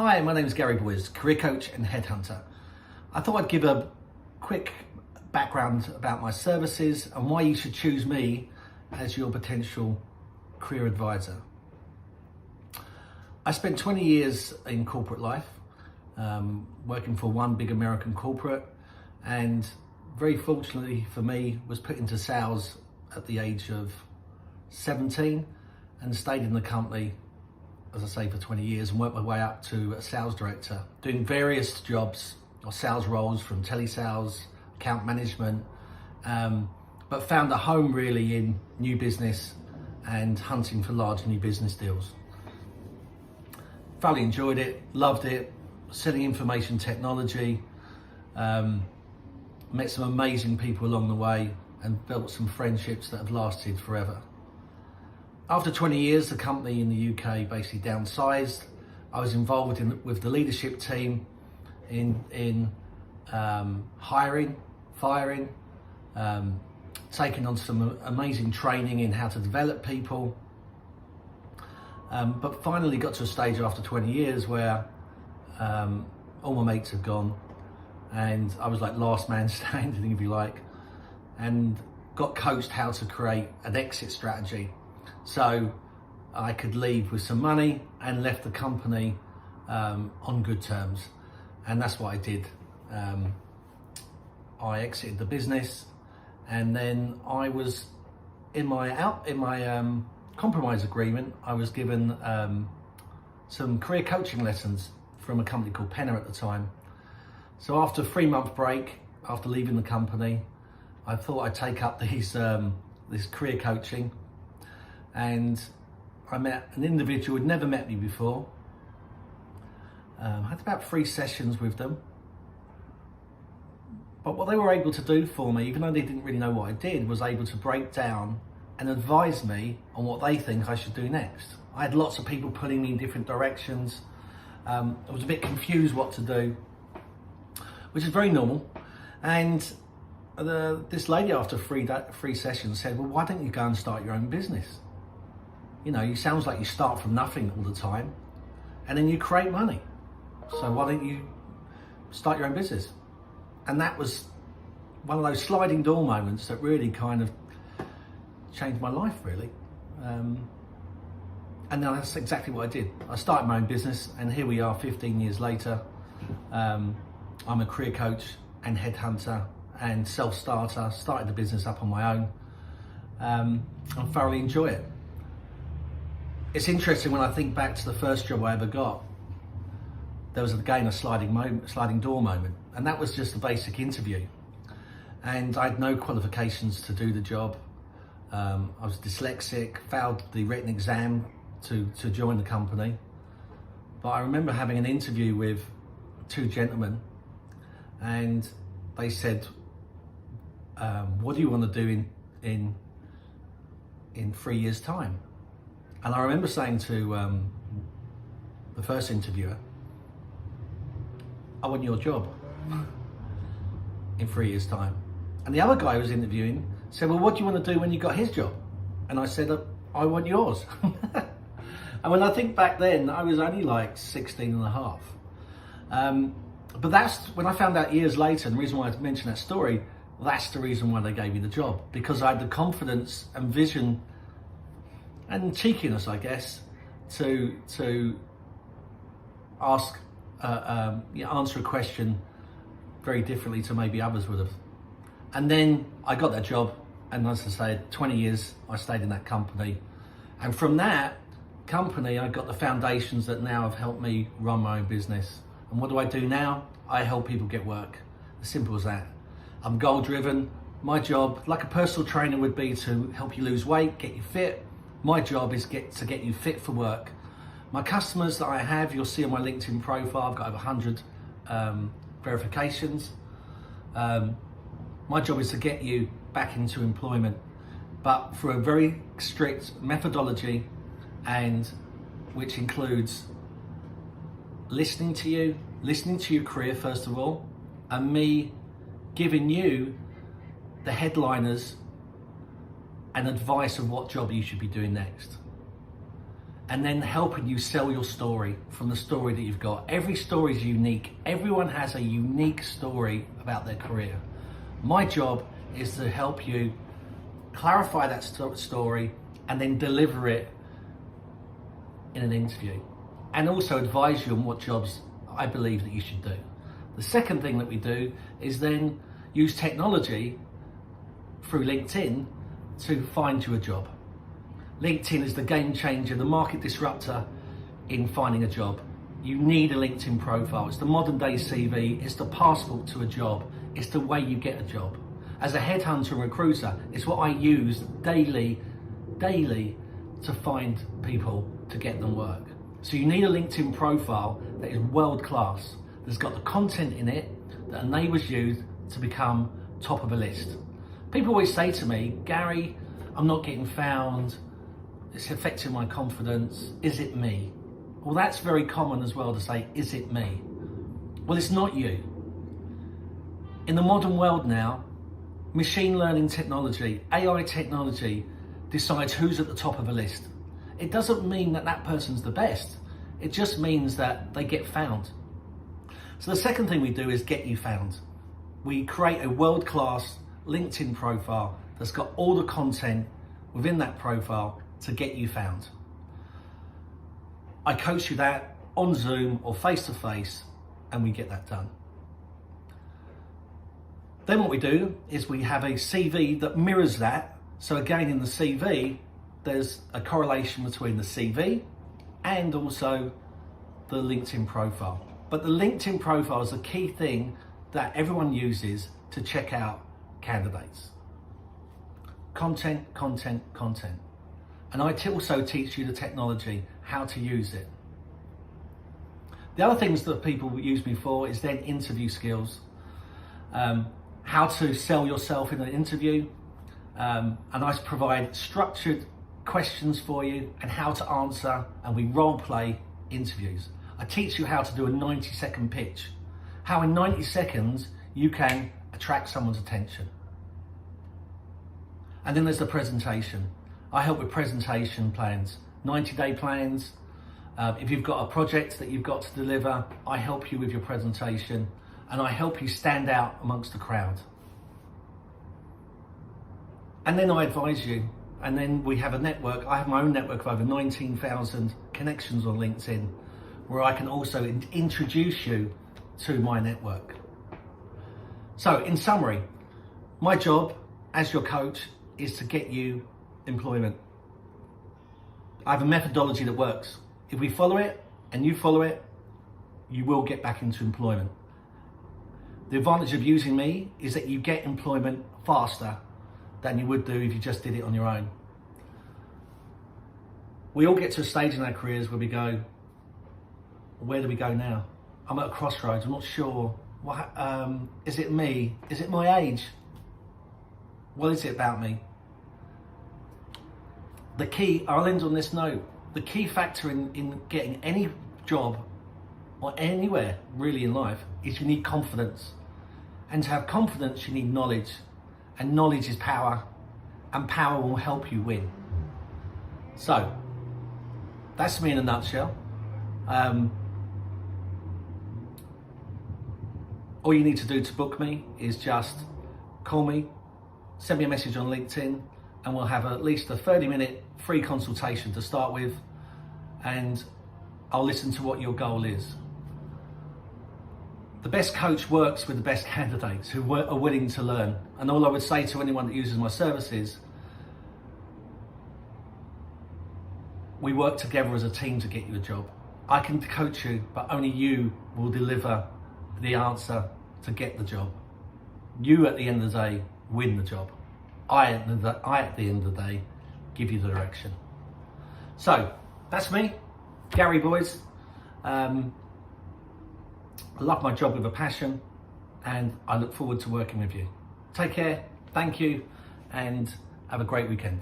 Hi, my name is Gary Boyes, career coach and headhunter. I thought I'd give a quick background about my services and why you should choose me as your potential career advisor. I spent 20 years in corporate life, working for one big American corporate, and very fortunately for me was put into sales at the age of 17 and stayed in the company, as I say, for 20 years and worked my way up to a sales director, doing various jobs or sales roles from telesales, account management, but found a home really in new business and hunting for large new business deals. Thoroughly enjoyed it, loved it, selling information technology, met some amazing people along the way and built some friendships that have lasted forever. After 20 years, the company in the UK basically downsized. I was involved with the leadership team in hiring, firing, taking on some amazing training in how to develop people. But finally got to a stage after 20 years where all my mates had gone and I was like last man standing, if you like, and got coached how to create an exit strategy. So I could leave with some money and left the company on good terms. And that's what I did. I exited the business, and then I was in my compromise agreement, I was given some career coaching lessons from a company called Penna at the time. So after a 3-month break, after leaving the company, I thought I'd take up this career coaching. And I met an individual who'd never met me before. I had about 3 sessions with them. But what they were able to do for me, even though they didn't really know what I did, was able to break down and advise me on what they think I should do next. I had lots of people pulling me in different directions. I was a bit confused what to do, which is very normal. And this lady, after 3 sessions, said, well, why don't you go and start your own business? You know, it sounds like you start from nothing all the time and then you create money. So why don't you start your own business? And that was one of those sliding door moments that really kind of changed my life, really. And that's exactly what I did. I started my own business, and here we are 15 years later. I'm a career coach and headhunter and self-starter, started the business up on my own. I thoroughly enjoy it. It's interesting when I think back to the first job I ever got, there was again a sliding door moment, and that was just a basic interview. And I had no qualifications to do the job. I was dyslexic, failed the written exam to join the company. But I remember having an interview with 2 gentlemen, and they said, what do you want to do in 3 years' time? And I remember saying to the first interviewer, I want your job in 3 years' time. And the other guy who was interviewing said, well, what do you want to do when you got his job? And I said, I want yours. And when I think back then, I was only like 16 and a half. But that's when I found out years later, and the reason why I mentioned that story, that's the reason why they gave me the job, because I had the confidence and vision and cheekiness, I guess, to ask, answer a question very differently to maybe others would have. And then I got that job, and as I said, 20 years I stayed in that company. And from that company, I got the foundations that now have helped me run my own business. And what do I do now? I help people get work. As simple as that. I'm goal driven. My job, like a personal trainer would be to help you lose weight, get you fit. My job is to get you fit for work. My customers that I have, you'll see on my LinkedIn profile, I've got over 100 verifications. My job is to get you back into employment, but for a very strict methodology, and which includes listening to your career first of all, and me giving you the headliners and advice of what job you should be doing next. and then helping you sell your story from the story that you've got. Every story is unique. Everyone has a unique story about their career. My job is to help you clarify that story and then deliver it in an interview, and also advise you on what jobs I believe that you should do. The second thing that we do is then use technology through LinkedIn to find you a job. LinkedIn is the game changer, the market disruptor in finding a job. You need a LinkedIn profile. It's the modern day CV, it's the passport to a job, it's the way you get a job. As a headhunter and recruiter, it's what I use daily to find people to get them work. So you need a LinkedIn profile that is world class, that's got the content in it that enables you to become top of a list. People always say to me, Gary, I'm not getting found, it's affecting my confidence, is it me? Well, that's very common as well to say, is it me? Well, it's not you. In the modern world now, machine learning technology, AI technology decides who's at the top of a list. It doesn't mean that that person's the best. It just means that they get found. So the second thing we do is get you found. We create a world-class LinkedIn profile that's got all the content within that profile to get you found. I coach you that on Zoom or face-to-face, and we get that done. Then what we do is we have a CV that mirrors that. So again, in the CV, there's a correlation between the CV and also the LinkedIn profile. But the LinkedIn profile is a key thing that everyone uses to check out candidates. Content, content, content. And I also teach you the technology, how to use it. The other things that people use me for is then interview skills. How to sell yourself in an interview. And I provide structured questions for you and how to answer, and we role play interviews. I teach you how to do a 90-second pitch. How in 90 seconds you can attract someone's attention. And then there's the presentation. I help with presentation plans, 90-day plans. If you've got a project that you've got to deliver, I help you with your presentation, and I help you stand out amongst the crowd. And then I advise you, and then we have a network. I have my own network of over 19,000 connections on LinkedIn, where I can also introduce you to my network. So in summary, my job as your coach is to get you employment. I have a methodology that works. If we follow it and you follow it, you will get back into employment. The advantage of using me is that you get employment faster than you would do if you just did it on your own. We all get to a stage in our careers where we go, where do we go now? I'm at a crossroads, I'm not sure. Is it me? Is it my age? What is it about me? The key, I'll end on this note, the key factor in getting any job or anywhere really in life is you need confidence. And to have confidence, you need knowledge. And knowledge is power, and power will help you win. So, that's me in a nutshell. All you need to do to book me is just call me, send me a message on LinkedIn, and we'll have at least a 30-minute free consultation to start with, and I'll listen to what your goal is. The best coach works with the best candidates who are willing to learn. And all I would say to anyone that uses my services, we work together as a team to get you a job. I can coach you, but only you will deliver the answer to get the job. You at the end of the day win the job. I at the end of the day give you the direction. So that's me, Gary Boyes. I love my job with a passion, and I look forward to working with you. Take care, thank you, and have a great weekend.